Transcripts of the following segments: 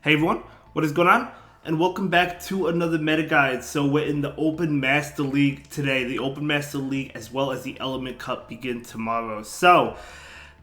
Hey everyone, what is going on? And welcome back to another meta guide. So we're in the Open Master League today. The Open Master League as well as the Element Cup begin tomorrow. So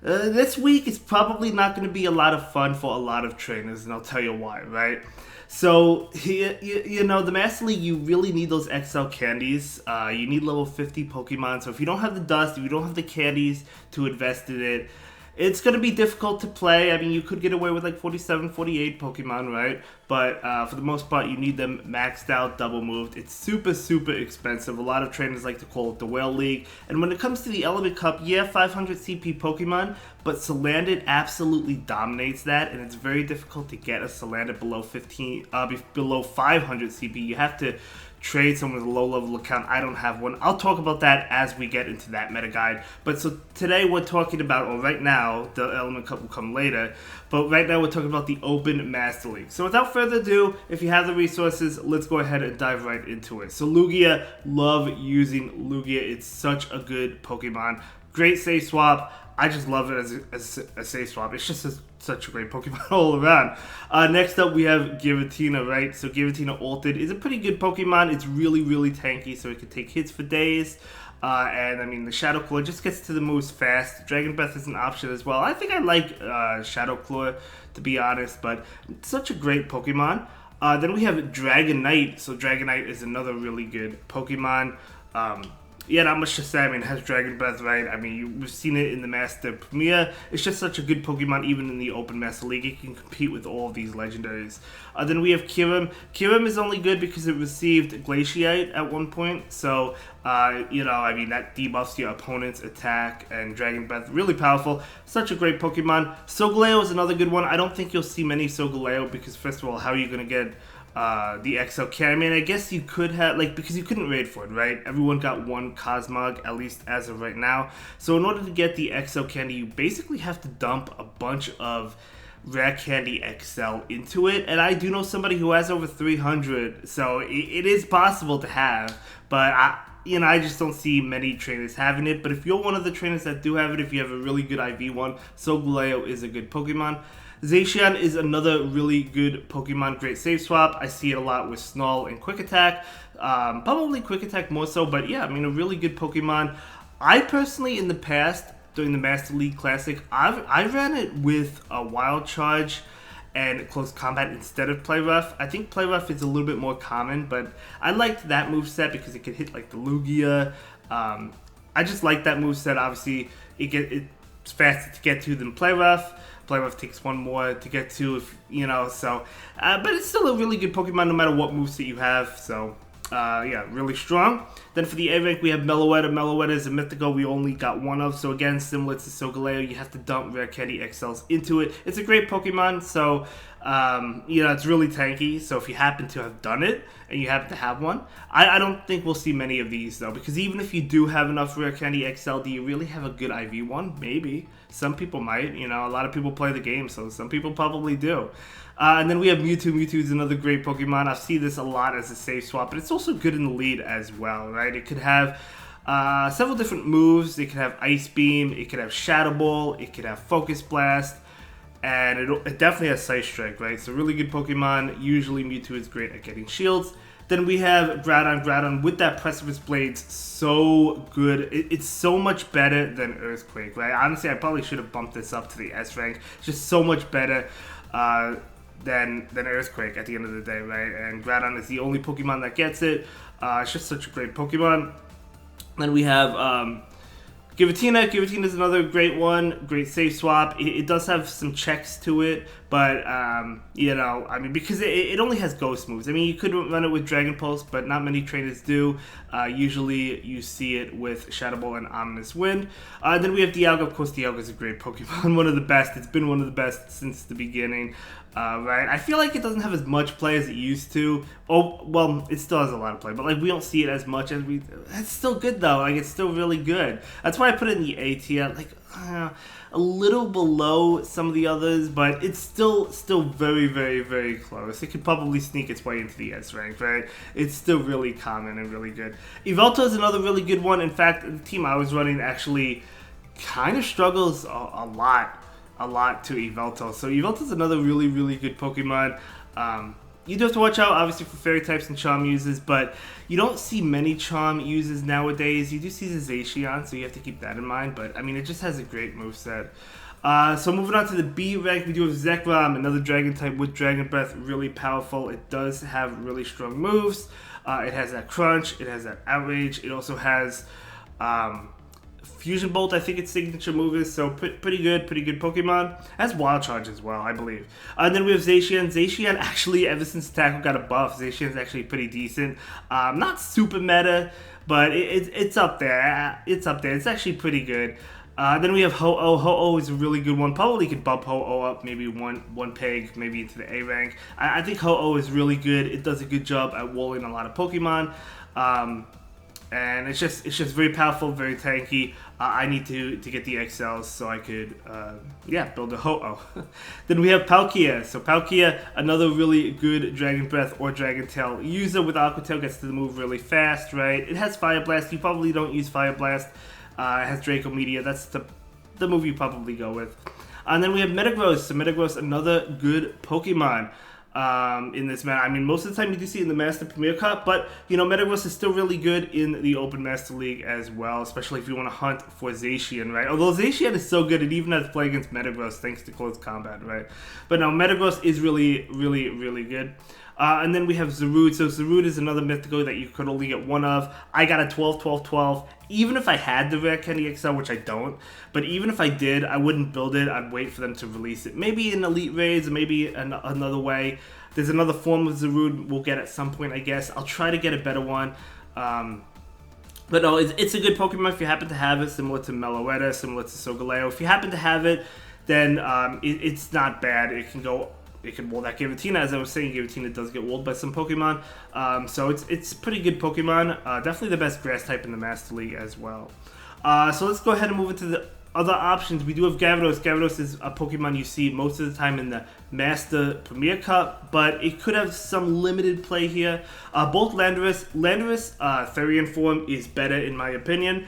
this week is probably not going to be a lot of fun for a lot of trainers, and I'll tell you why, right? So, you know, the Master League, you really need those XL candies. You need level 50 Pokemon. So if you don't have the dust, if you don't have the candies to invest in it, it's going to be difficult to play. I mean, you could get away with like 47, 48 Pokemon, right? But for the most part, you need them maxed out, double moved. It's super, super expensive. A lot of trainers like to call it the Whale League. And when it comes to the Element Cup, yeah, 500 CP Pokemon, but Salandit absolutely dominates that, and it's very difficult to get a Salandit below 500 CP. You have to trade someone with a low level account. I don't have one. I'll talk about that as we get into that meta guide. But so today we're talking about, or right now, the Element Cup will come later, but right now we're talking about the Open Master League. So without further ado, if you have the resources, let's go ahead and dive right into it. So Lugia, love using Lugia. It's such a good Pokemon. Great save swap. I just love it as a save swap. It's just such a great Pokemon all around. Next up, we have Giratina, right? So Giratina Altered is a pretty good Pokemon. It's really, really tanky, so it can take hits for days. And I mean, the Shadow Claw just gets to the moves fast. Dragon Breath is an option as well. I think I like Shadow Claw, to be honest, but it's such a great Pokemon. Then we have Dragonite. So Dragonite is another really good Pokemon. Yeah, not much to say. I mean, it has Dragon Breath, right? I mean, we've seen it in the Master Premier. It's just such a good Pokemon, even in the Open Master League. It can compete with all of these legendaries. Then we have Kyurem. Kyurem is only good because it received Glaciate at one point. So, you know, I mean, that debuffs your opponent's attack, and Dragon Breath, really powerful. Such a great Pokemon. Solgaleo is another good one. I don't think you'll see many Solgaleo because, first of all, how are you going to get the XL can? I mean, I guess you could have, like, because you couldn't raid for it, right? Everyone got one Cosmog, at least as of right now. So in order to get the XL candy, you basically have to dump a bunch of Rare Candy XL into it. And I do know somebody who has over 300, so it is possible to have, but I just don't see many trainers having it. But if you're one of the trainers that do have it, if you have a really good IV one, Solgaleo is a good Pokemon. Zacian is another really good Pokemon, great save swap. I see it a lot with Snarl and Quick Attack. Probably Quick Attack more so, but yeah, I mean, a really good Pokemon. I personally, in the past, during the Master League Classic, I ran it with a Wild Charge and Close Combat instead of Play Rough. I think Play Rough is a little bit more common, but I liked that moveset because it could hit like the Lugia. I just like that moveset. Obviously, it's faster to get to than Play Rough. Play Rough takes one more to get to, if you know, so. But it's still a really good Pokemon no matter what moveset you have, so. Yeah, really strong. Then for the A rank, we have Meloetta. Meloetta is a mythical we only got one of, so again, similar to Solgaleo, you have to dump Rare Candy XLs into it. It's a great Pokemon, so, you know, it's really tanky, so if you happen to have done it, and you happen to have one, I don't think we'll see many of these, though, because even if you do have enough Rare Candy XL, do you really have a good IV one? Maybe. Some people might, you know, a lot of people play the game, so some people probably do. And then we have Mewtwo. Mewtwo is another great Pokemon. I see this a lot as a save swap, but it's also good in the lead as well, right? It could have several different moves. It could have Ice Beam, it could have Shadow Ball, it could have Focus Blast, and it definitely has Sight Strike, right? So really good Pokemon. Usually Mewtwo is great at getting shields. Then we have Groudon. Groudon with that Precipice Blades, so good. It's so much better than Earthquake, right? Honestly, I probably should have bumped this up to the S rank. It's just so much better than Earthquake at the end of the day, right? And Groudon is the only Pokemon that gets it. It's just such a great Pokemon. Then we have Giratina. Giratina is another great one, great save swap. It does have some checks to it, but you know, I mean, because it only has ghost moves. I mean, you could run it with Dragon Pulse, but not many trainers do. Usually you see it with Shadow Ball and Ominous Wind. Then we have Dialga. Of course, Dialga is a great Pokemon, one of the best. It's been one of the best since the beginning. Right, I feel like it doesn't have as much play as it used to. Oh, well, it still has a lot of play, but like we don't see it as much as we. It's still good though. Like it's still really good. That's why I put it in the A tier. Like a little below some of the others, but it's still very, very, very close. It could probably sneak its way into the S rank, right? It's still really common and really good. Yveltal is another really good one. In fact, the team I was running actually kind of struggles a lot a lot to Yveltal. So Yveltal's another really, really good Pokemon. You do have to watch out, obviously, for Fairy types and Charm uses, but you don't see many Charm uses nowadays. You do see the Zacian, so you have to keep that in mind, but, I mean, it just has a great moveset. So moving on to the B rank, we do have Zekrom, another Dragon type with Dragon Breath, really powerful. It does have really strong moves. It has that Crunch, it has that Outrage, it also has Fusion Bolt, I think its signature move is, so pretty good Pokemon. It has Wild Charge as well, I believe. And then we have Zacian. Zacian actually, ever since Tackle got a buff, Zacian's actually pretty decent. Not super meta, but it's up there. It's up there. It's actually pretty good. Then we have Ho-Oh. Ho-Oh is a really good one. Probably could bump Ho-Oh up maybe one peg, maybe into the A rank. I think Ho-Oh is really good. It does a good job at walling a lot of Pokemon. And it's just very powerful, very tanky. I need to get the XLs so I could, build a Ho-Oh. Then we have Palkia. So Palkia, another really good Dragon Breath or Dragon Tail user with Aqua Tail, gets to the move really fast, right? It has Fire Blast. You probably don't use Fire Blast. It has Draco Meteor. That's the move you probably go with. And then we have Metagross. So Metagross, another good Pokemon in this meta. I mean, most of the time you do see it in the Master Premier Cup, but, you know, Metagross is still really good in the Open Master League as well, especially if you want to hunt for Zacian, right? Although Zacian is so good, it even has to play against Metagross thanks to close combat, right? But no, Metagross is really, really, really good. And then we have Zarude. So Zarude is another Mythical that you could only get one of. I got a 12-12-12. Even if I had the Rare Candy XL, which I don't, but even if I did, I wouldn't build it. I'd wait for them to release it. Maybe in Elite Raids, or maybe another way. There's another form of Zarude we'll get at some point, I guess. I'll try to get a better one. But no, it's a good Pokemon if you happen to have it, similar to Meloetta, similar to Solgaleo. If you happen to have it, then it's not bad. It can wall that Giratina. As I was saying, Giratina does get walled by some Pokemon. So it's pretty good Pokemon. Definitely the best grass type in the Master League as well. So let's go ahead and move into the other options. We do have Gyarados. Gyarados is a Pokemon you see most of the time in the Master Premier Cup, but it could have some limited play here. Both Landorus, Therian form is better in my opinion.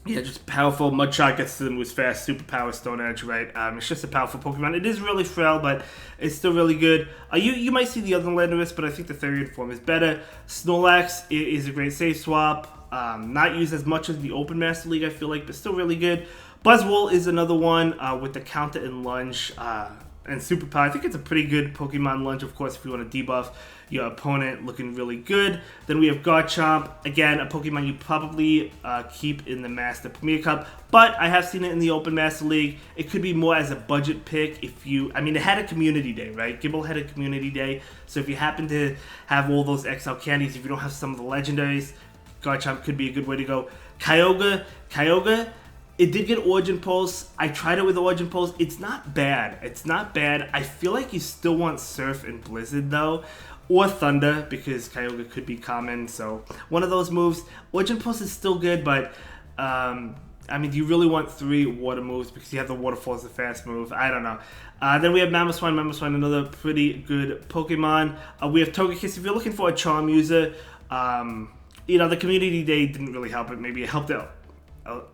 Yeah, just powerful. Mudshot gets to the moves fast. Superpower, Stone Edge, right? It's just a powerful Pokemon. It is really frail, but it's still really good. You might see the other Landorus, but I think the Therian form is better. Snorlax is a great save swap. Not used as much as the Open Master League, I feel like, but still really good. Buzzwole is another one with the counter and lunge and superpower. I think it's a pretty good Pokemon lunge, of course, if you want to debuff your opponent, looking really good. Then we have Garchomp, again, a Pokemon you probably keep in the Master Premier Cup, but I have seen it in the Open Master League. It could be more as a budget pick if you, I mean, it had a community day, right? Gible had a community day, so if you happen to have all those XL candies, if you don't have some of the legendaries, Garchomp could be a good way to go. Kyogre, it did get Origin Pulse. I tried it with Origin Pulse. It's not bad. I feel like you still want Surf and Blizzard, though. Or Thunder, because Kyogre could be common. So, one of those moves. Origin Pulse is still good, but, I mean, do you really want 3 water moves? Because you have the Waterfall as a fast move. I don't know. Then we have Mamoswine. Mamoswine, another pretty good Pokemon. We have Togekiss. If you're looking for a Charm user, the community day didn't really help it. Maybe it helped out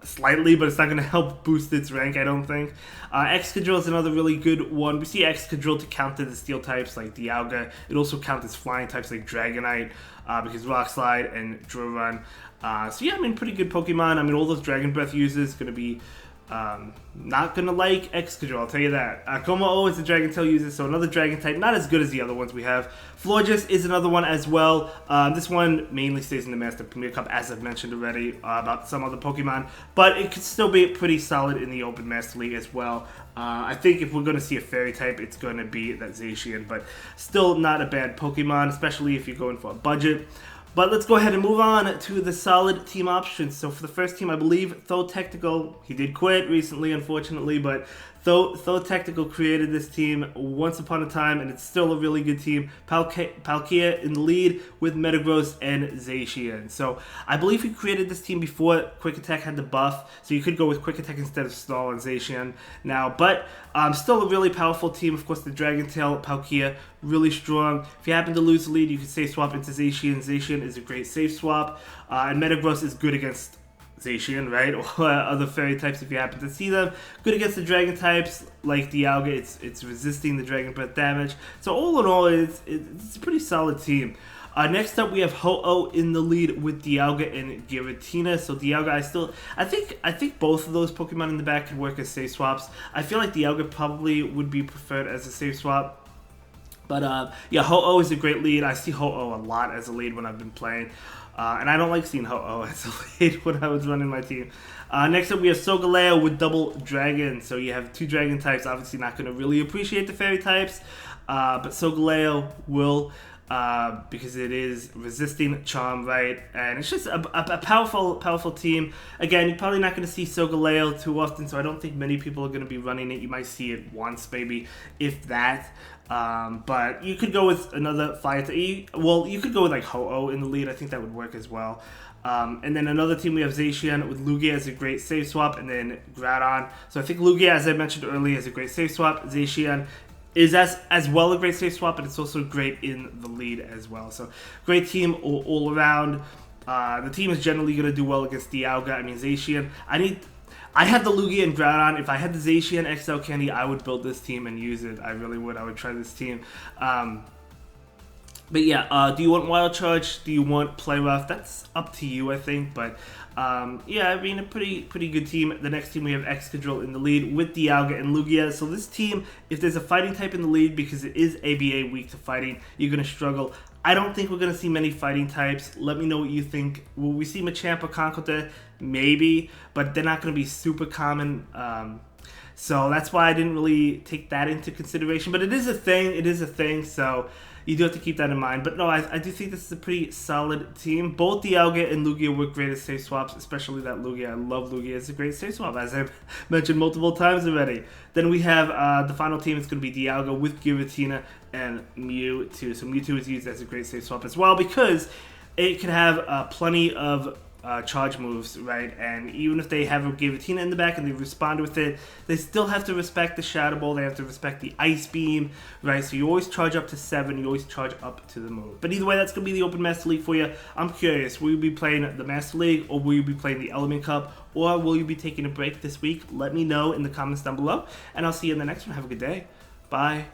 slightly, but it's not going to help boost its rank, I don't think. Excadrill is another really good one. We see Excadrill to counter the steel types like Dialga. It also counters flying types like Dragonite, because Rock Slide and Drill Run. So yeah, I mean, pretty good Pokemon. I mean, all those Dragon Breath users going to be not gonna like Excadrill, I'll tell you that. Kommo-o is a Dragon Tail user, so another Dragon type, not as good as the other ones we have. Florges is another one as well. This one mainly stays in the Master Premier Cup, as I've mentioned already about some other Pokemon, but it could still be pretty solid in the Open Master League as well. I think if we're going to see a Fairy type, it's going to be that Zacian, but still not a bad Pokemon, especially if you're going for a budget. But let's go ahead and move on to the solid team options. So for the first team, I believe Tho Technical, he did quit recently, unfortunately, but Tho Technical created this team once upon a time, and it's still a really good team. Palkia in the lead with Metagross and Zacian. So I believe he created this team before Quick Attack had the buff, so you could go with Quick Attack instead of Stall and Zacian now. But still a really powerful team. Of course, the Dragon Tail, Palkia, really strong. If you happen to lose the lead, you can save swap into Zacian. Zacian is a great save swap, and Metagross is good against Zacian, right? Or other fairy types if you happen to see them. Good against the dragon types like Dialga. It's resisting the dragon breath damage. So all in all, it's a pretty solid team. Next up, we have Ho-Oh in the lead with Dialga and Giratina. So Dialga, I think both of those Pokemon in the back could work as safe swaps. I feel like Dialga probably would be preferred as a safe swap. But yeah, Ho-Oh is a great lead. I see Ho-Oh a lot as a lead when I've been playing. And I don't like seeing Ho-Oh as a lead when I was running my team. Next up, we have Solgaleo with double dragon. So you have two dragon types. Obviously not going to really appreciate the fairy types. But Solgaleo will... because it is resisting charm, right? And it's just a powerful team. Again, you're probably not going to see Solgaleo too often, so I don't think many people are going to be running it. You might see it once, maybe, if that. But you could go with another fire type. Well, you could go with like Ho-Oh in the lead. I think that would work as well. And then another team, we have Zacian with Lugia as a great save swap, and then Groudon. So I think Lugia, as I mentioned earlier, is a great save swap. Zacian is as well a great safe swap, but it's also great in the lead as well. So great team all around. The team is generally going to do well against Dialga. I mean, Zacian, I have the Lugia and Groudon. If I had the Zacian XL Candy, I would build this team and use it. I really would. I would try this team. But yeah, do you want Wild Charge? Do you want Play Rough? That's up to you, I think. But yeah, I mean, a pretty good team. The next team, we have Excadrill in the lead with Dialga and Lugia. So this team, if there's a fighting type in the lead, because it is ABA weak to fighting, you're going to struggle. I don't think we're going to see many fighting types. Let me know what you think. Will we see Machamp or Conkeldurr? Maybe, but they're not going to be super common. So that's why I didn't really take that into consideration. But it is a thing, so you do have to keep that in mind. But no, I do think this is a pretty solid team. Both Dialga and Lugia work great as safe swaps, especially that Lugia. I love Lugia. It's a great safe swap, as I've mentioned multiple times already. Then we have the final team. It's going to be Dialga with Giratina and Mewtwo. So Mewtwo is used as a great safe swap as well, because it can have plenty of charge moves, right? And even if they have a Giratina in the back and they respond with it, they still have to respect the Shadow Ball. They have to respect the Ice Beam, right? So you always charge up to 7. You always charge up to the move. But either way, that's going to be the Open Master League for you. I'm curious, will you be playing the Master League, or will you be playing the Element Cup, or will you be taking a break this week? Let me know in the comments down below, and I'll see you in the next one. Have a good day. Bye.